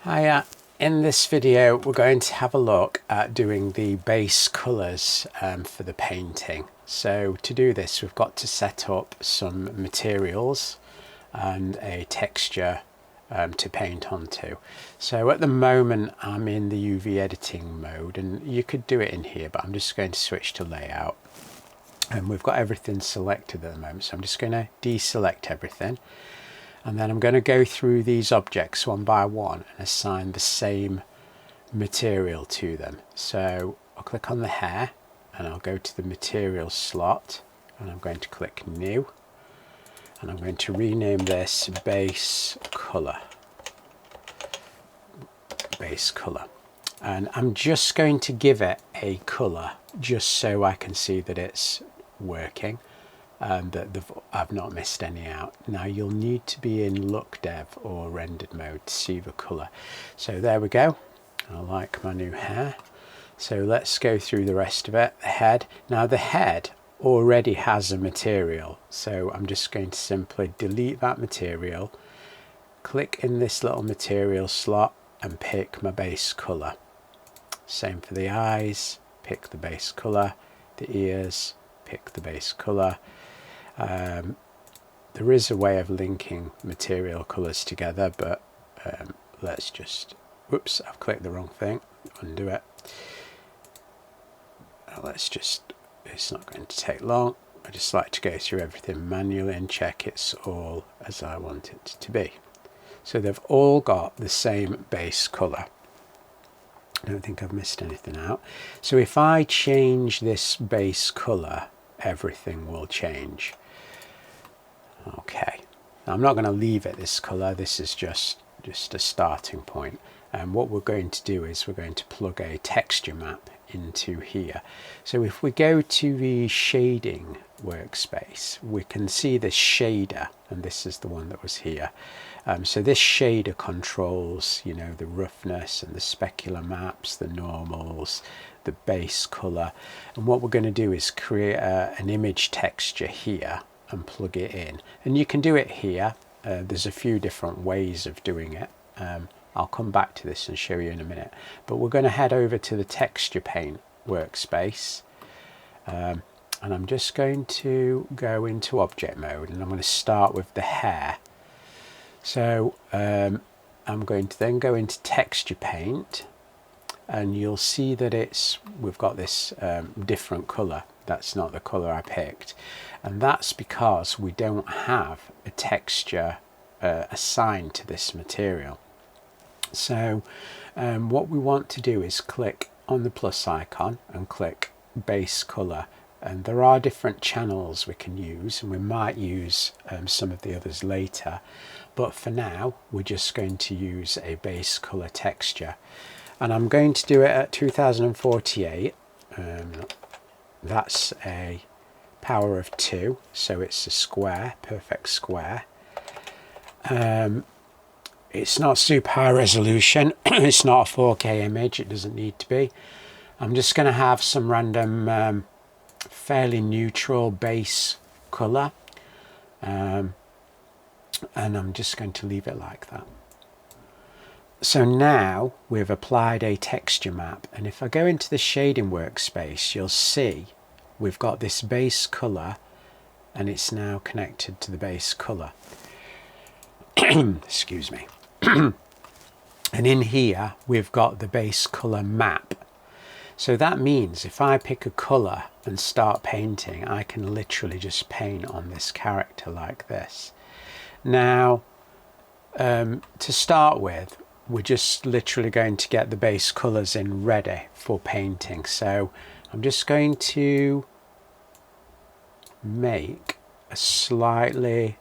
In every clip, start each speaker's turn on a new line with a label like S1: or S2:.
S1: Hi, in this video we're going to have a look at doing the base colours for the painting. So to do this we've got to set up some materials and a texture to paint onto. So at the moment I'm in the UV editing mode, and you could do it in here, but I'm just going to switch to layout. And we've got everything selected at the moment, so I'm just going to deselect everything. And then I'm going to go through these objects one by one and assign the same material to them. So I'll click on the hair and I'll go to the material slot and I'm going to click new, and I'm going to rename this base color. And I'm just going to give it a color just so I can see that it's working. That I've not missed any out. Now you'll need to be in look dev or rendered mode to see the colour. So there we go. I like my new hair. So let's go through the rest of it. The head. Now the head already has a material, so I'm just going to simply delete that material, click in this little material slot and pick my base colour. Same for the eyes, pick the base colour. The ears, pick the base colour. There is a way of linking material colours together, but let's just, whoops, I've clicked the wrong thing, undo it. Let's just, it's not going to take long. I just like to go through everything manually and check it's all as I want it to be. So they've all got the same base colour. I don't think I've missed anything out. So if I change this base colour, everything will change. Okay, I'm not going to leave it this colour, this is just a starting point. And what we're going to do is we're going to plug a texture map into here. So if we go to the shading workspace, we can see this shader, and this is the one that was here. So this shader controls, you know, the roughness and the specular maps, the normals, the base color. And what we're going to do is create an image texture here and plug it in. And you can do it here. There's a few different ways of doing it. I'll come back to this and show you in a minute. But we're going to head over to the texture paint workspace. And I'm just going to go into object mode, and I'm going to start with the hair. So I'm going to then go into texture paint, and you'll see that we've got this different color. That's not the color I picked, and that's because we don't have a texture assigned to this material. So what we want to do is click on the plus icon and click base color, and there are different channels we can use, and we might use some of the others later, but for now we're just going to use a base color texture, and I'm going to do it at 2048. That's a power of 2, so it's a square, perfect square. It's not super high resolution. It's not a 4K image, it doesn't need to be. I'm just going to have some random fairly neutral base color, and I'm just going to leave it like that. So now we've applied a texture map, and if I go into the shading workspace, you'll see we've got this base color, and it's now connected to the base color. Excuse me. And in here we've got the base color map. So that means if I pick a color and start painting, I can literally just paint on this character like this. Now to start with, we're just literally going to get the base colors in ready for painting. So I'm just going to make a slightly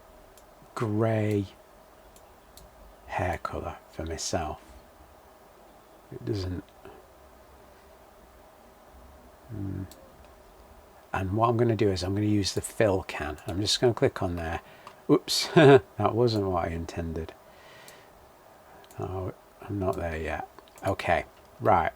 S1: grey hair color for myself. It doesn't. And what I'm going to do is I'm going to use the fill can. I'm just going to click on there. Oops, that wasn't what I intended. Oh, I'm not there yet. Okay, right.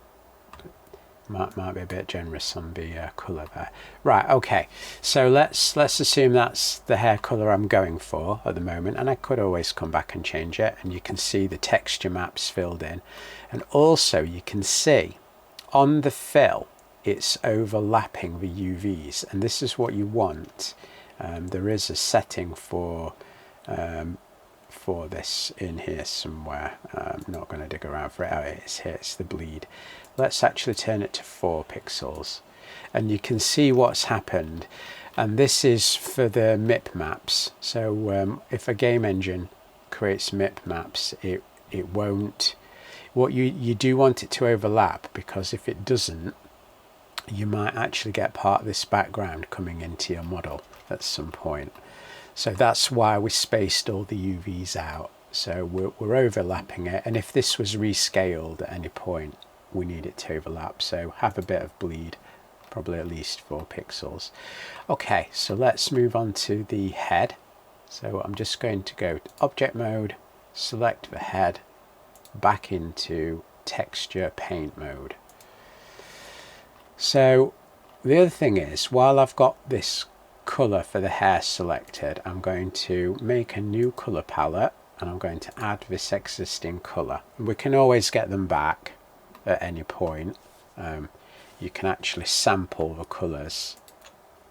S1: Might be a bit generous on the colour there. Right, okay, so let's assume that's the hair colour I'm going for at the moment, and I could always come back and change it, and you can see the texture maps filled in, and also you can see on the fill it's overlapping the UVs, and this is what you want. There is a setting for this in here somewhere. I'm not going to dig around for it. Oh, it's here, it's the bleed. Let's actually turn it to 4 pixels, and you can see what's happened. And this is for the MIP maps. So if a game engine creates MIP maps, it won't. What you do want it to overlap, because if it doesn't, you might actually get part of this background coming into your model at some point. So that's why we spaced all the UVs out. So we're overlapping it, and if this was rescaled at any point, we need it to overlap. So have a bit of bleed, probably at least 4 pixels. Okay, so let's move on to the head. So I'm just going to go to object mode, select the head, back into texture paint mode. So the other thing is, while I've got this colour for the hair selected, I'm going to make a new colour palette, and I'm going to add this existing colour. We can always get them back at any point. You can actually sample the colours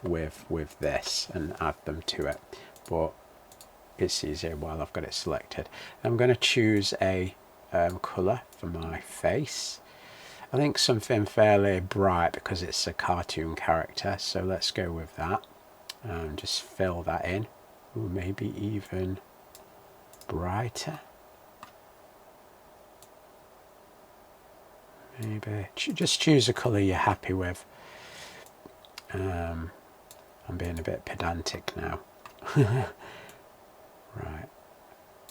S1: with this and add them to it, but it's easier while I've got it selected. I'm going to choose a colour for my face. I think something fairly bright because it's a cartoon character, so let's go with that. Just fill that in. Ooh, maybe even brighter. Maybe just choose a colour you're happy with. I'm being a bit pedantic now. Right,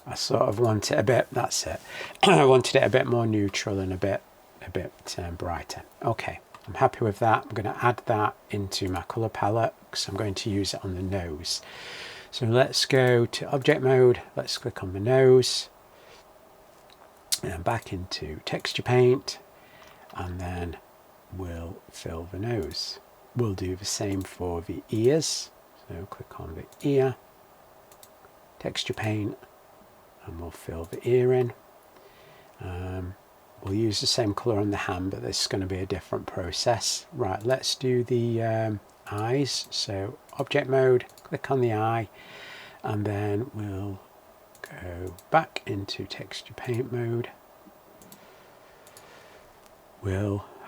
S1: I sort of want it a bit, that's it. I wanted it a bit more neutral and a bit brighter. Okay, I'm happy with that. I'm going to add that into my colour palette because I'm going to use it on the nose. So let's go to object mode, let's click on the nose, and back into texture paint, and then we'll fill the nose. We'll do the same for the ears. So click on the ear, texture paint, and we'll fill the ear in. We'll use the same colour on the hand, but this is going to be a different process. Right, let's do the eyes. So object mode, click on the eye, and then we'll go back into texture paint mode.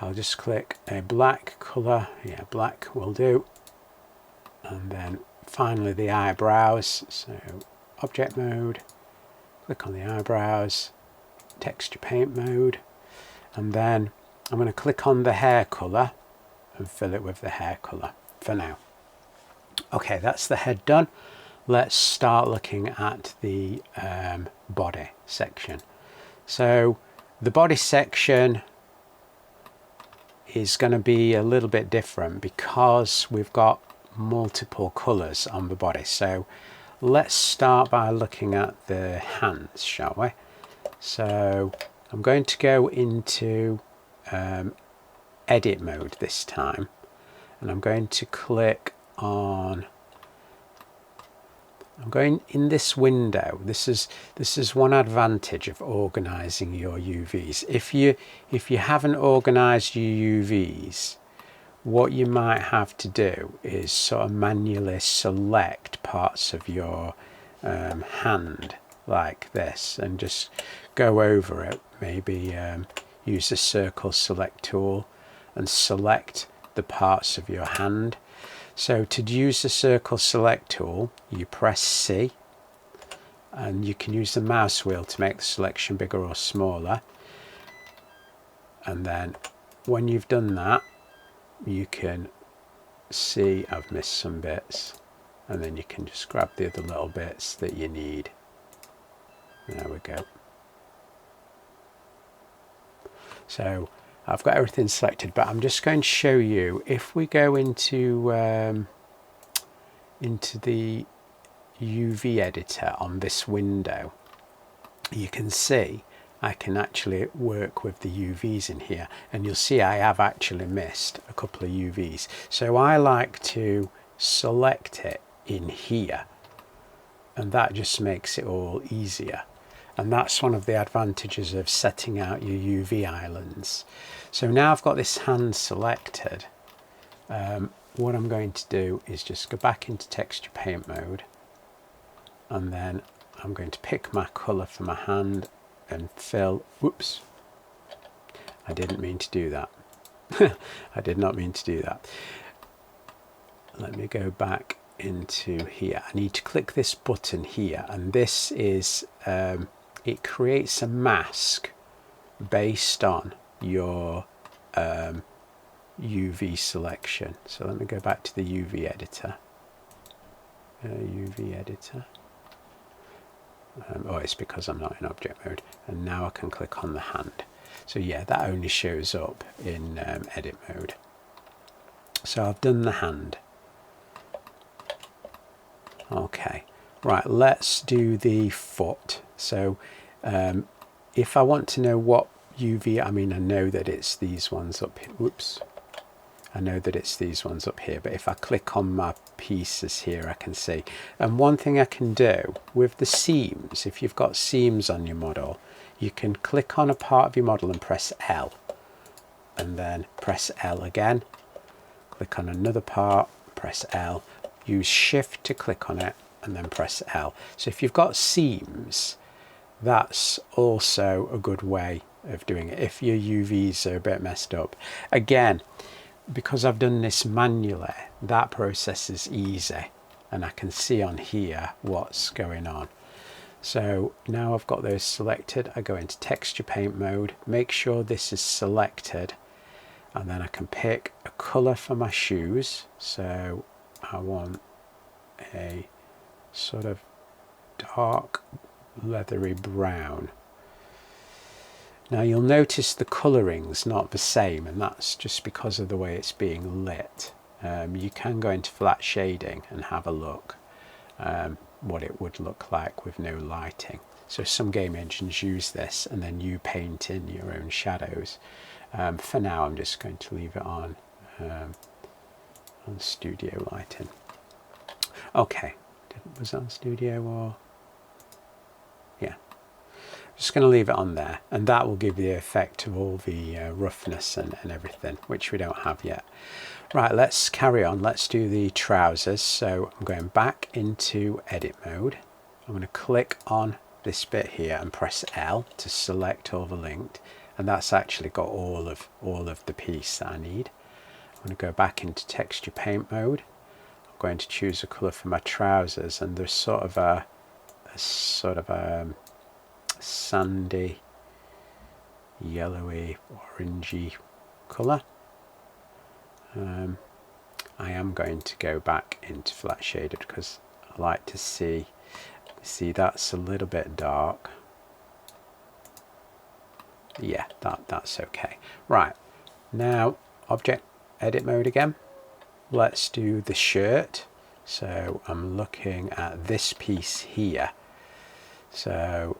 S1: I'll just click a black colour, yeah, black will do. And then finally the eyebrows, so object mode, click on the eyebrows, texture paint mode, and then I'm going to click on the hair colour and fill it with the hair colour for now. Okay, that's the head done. Let's start looking at the body section. So the body section is going to be a little bit different because we've got multiple colours on the body. So let's start by looking at the hands, shall we? So I'm going to go into edit mode this time, and I'm going to click on, I'm going in this window. This is one advantage of organizing your UVs. If you haven't organized your UVs, what you might have to do is sort of manually select parts of your hand like this and just go over it. Maybe use the circle select tool and select the parts of your hand. So to use the circle select tool, you press C, and you can use the mouse wheel to make the selection bigger or smaller. And then when you've done that, you can see I've missed some bits, and then you can just grab the other little bits that you need. There we go. So I've got everything selected, but I'm just going to show you, if we go into the UV editor on this window, you can see I can actually work with the UVs in here, and you'll see I have actually missed a couple of UVs. So I like to select it in here, and that just makes it all easier. And that's one of the advantages of setting out your UV islands. So now I've got this hand selected. What I'm going to do is just go back into texture paint mode, and then I'm going to pick my colour for my hand and fill. Whoops, I didn't mean to do that. I did not mean to do that. Let me go back into here. I need to click this button here, and this is it creates a mask based on your UV selection. So let me go back to the UV editor. UV editor. Oh, it's because I'm not in object mode. And now I can click on the hand. So yeah, that only shows up in edit mode. So I've done the hand. Okay, right, let's do the foot. So if I want to know what UV, I mean, I know that it's these ones up here. Whoops. I know that it's these ones up here, but if I click on my pieces here, I can see. And one thing I can do with the seams, if you've got seams on your model, you can click on a part of your model and press L, and then press L again. Click on another part, press L, use Shift to click on it, and then press L. So if you've got seams, that's also a good way of doing it if your UVs are a bit messed up. Again, because I've done this manually, that process is easy, and I can see on here what's going on. So now I've got those selected, I go into texture paint mode, make sure this is selected, and then I can pick a colour for my shoes. So I want a sort of dark leathery brown. Now you'll notice the coloring's not the same, and that's just because of the way it's being lit. You can go into flat shading and have a look what it would look like with no lighting. So some game engines use this, and then you paint in your own shadows. For now I'm just going to leave it on studio lighting. Okay, was that on studio or? Yeah. Just going to leave it on there, and that will give you the effect of all the roughness and everything, which we don't have yet. Right, let's carry on. Let's do the trousers. So I'm going back into edit mode. I'm going to click on this bit here and press L to select overlinked, and that's actually got all of the piece that I need. I'm going to go back into texture paint mode. I'm going to choose a colour for my trousers, and there's sort of a sandy, yellowy, orangey colour. I am going to go back into flat shaded because I like to see that's a little bit dark. Yeah, that's okay. Right, now object edit mode again. Let's do the shirt. So I'm looking at this piece here. So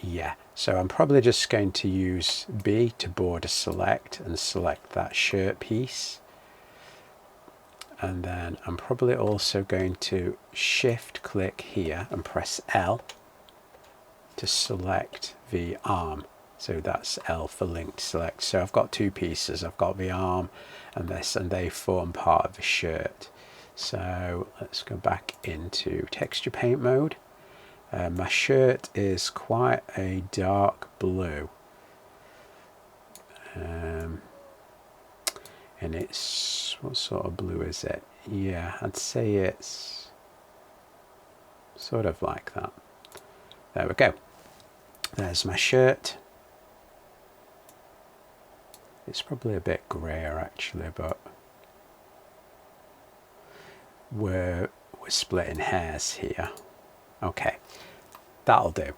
S1: yeah, so I'm probably just going to use B to border select and select that shirt piece. And then I'm probably also going to shift click here and press L to select the arm. So that's L for linked select. So I've got two pieces. I've got the arm and this, and they form part of the shirt. So let's go back into texture paint mode. My shirt is quite a dark blue, and it's, what sort of blue is it? Yeah, I'd say it's sort of like that. There we go. There's my shirt. It's probably a bit grayer actually, but we're splitting hairs here. Okay, that'll do.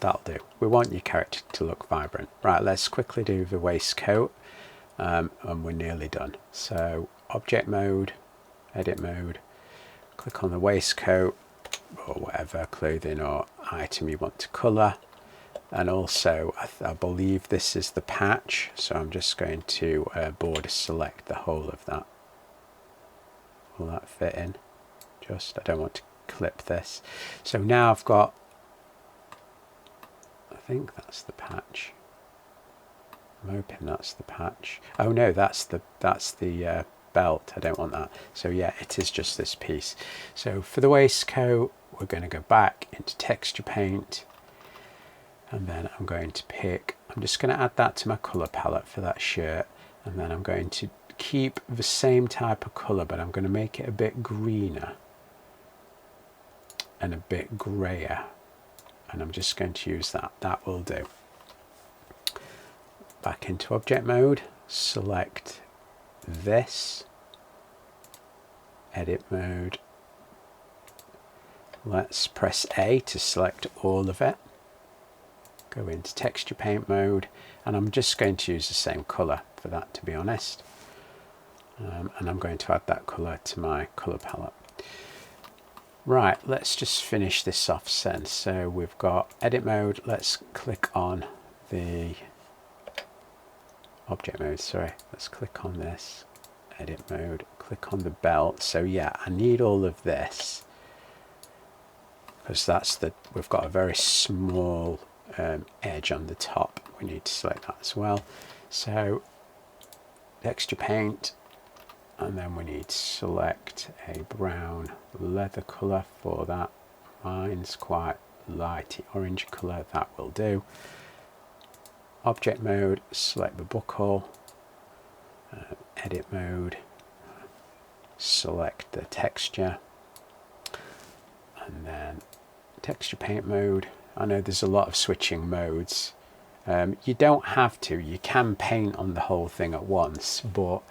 S1: That'll do. We want your character to look vibrant. Right, let's quickly do the waistcoat, and we're nearly done. So object mode, edit mode, click on the waistcoat or whatever clothing or item you want to colour. And also I believe this is the patch, so I'm just going to border select the whole of that. Will that fit in? Just, I don't want to clip this. So now I've got, I think that's the patch. I'm hoping that's the patch. Oh no, that's the belt. I don't want that. So yeah, it is just this piece. So for the waistcoat, we're going to go back into texture paint, and then I'm going to pick, I'm just going to add that to my color palette for that shirt, and then I'm going to keep the same type of color, but I'm going to make it a bit greener and a bit grayer, and I'm just going to use that will do. Back into object mode, select this, edit mode, let's press A to select all of it, go into texture paint mode, and I'm just going to use the same color for that, to be honest, and I'm going to add that color to my color palette. Right, let's just finish this off then. So we've got edit mode, let's click on the object mode, sorry, let's click on this, edit mode, click on the belt. So yeah, I need all of this because that's we've got a very small edge on the top. We need to select that as well. So texture paint, and then we need to select a brown leather color for that. Mine's quite light orange color, that will do. Object mode, select the buckle, edit mode, select the texture, and then texture paint mode. I know there's a lot of switching modes. You don't have to, you can paint on the whole thing at once, but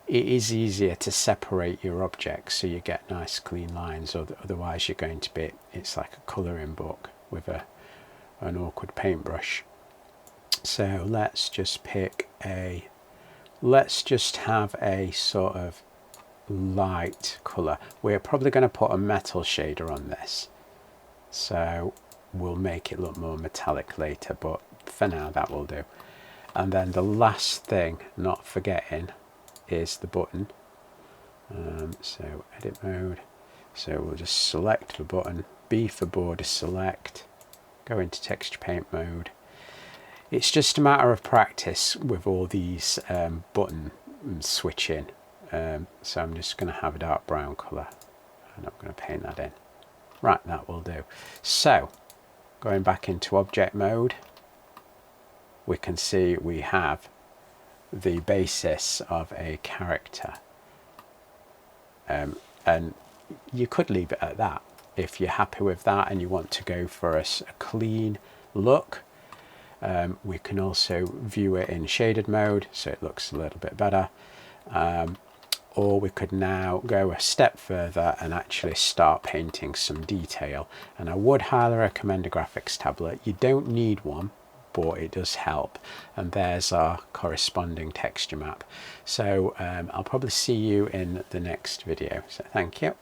S1: it is easier to separate your objects so you get nice clean lines, otherwise you're going to be, it's like a colouring book with an awkward paintbrush. So let's just pick let's just have a sort of light colour. We're probably going to put a metal shader on this, so we'll make it look more metallic later, but for now that will do. And then the last thing, not forgetting, is the button. So edit mode, so we'll just select the button, B for border select, go into texture paint mode. It's just a matter of practice with all these button switching. So I'm just going to have a dark brown colour and I'm going to paint that in. Right, that will do. So going back into object mode, we can see we have the basis of a character, and you could leave it at that if you're happy with that and you want to go for a clean look. We can also view it in shaded mode so it looks a little bit better, or we could now go a step further and actually start painting some detail, and I would highly recommend a graphics tablet. You don't need one, but it does help. And there's our corresponding texture map. So I'll probably see you in the next video, so thank you.